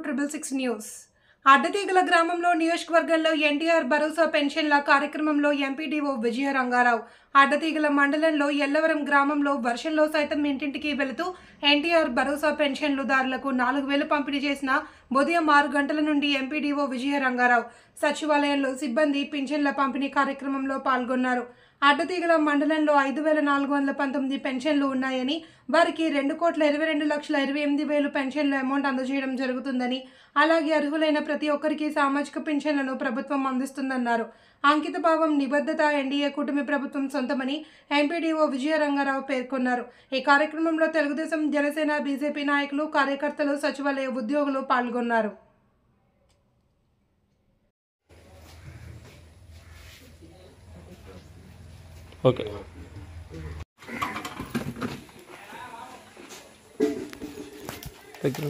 666 news. Addateegala గ్రామంలో నియోజకవర్గంలో ఎన్టీఆర్ భరోసా పెన్షన్ల కార్యక్రమంలో ఎంపీడీఓ విజయ రంగారావు అడ్డతీగల మండలంలో ఎల్లవరం గ్రామంలో వర్షంలో సైతం ఇంటింటికి వెళుతూ ఎన్టీఆర్ భరోసా పెన్షన్లుదారులకు 4000 పంపిణీ చేసిన ఉదయం 6 గంటల నుండి ఎంపీడీఓ విజయ రంగారావు సచివాలయంలో సిబ్బంది పింఛన్ల పంపిణీ కార్యక్రమంలో పాల్గొన్నారు. అడ్డతీగల మండలంలో 5419 పెన్షన్లు ఉన్నాయని, వారికి 2,22,28,000 పెన్షన్ల అమౌంట్ అందజేయడం జరుగుతుందని, అలాగే అర్హులైన ప్రతి ఒక్కరికి సామాజిక పెన్షన్లను ప్రభుత్వం అందిస్తుందన్నారు. అంకిత భావం, నిబద్ధత ఎన్డీఏ కూటమి ప్రభుత్వం సొంతమని ఎంపీడీఓ విజయ రంగారావు పేర్కొన్నారు. ఈ కార్యక్రమంలో తెలుగుదేశం, జనసేన, బీజేపీ నాయకులు, కార్యకర్తలు, సచివాలయ ఉద్యోగులు పాల్గొన్నారు. ఓకే. దగ్గర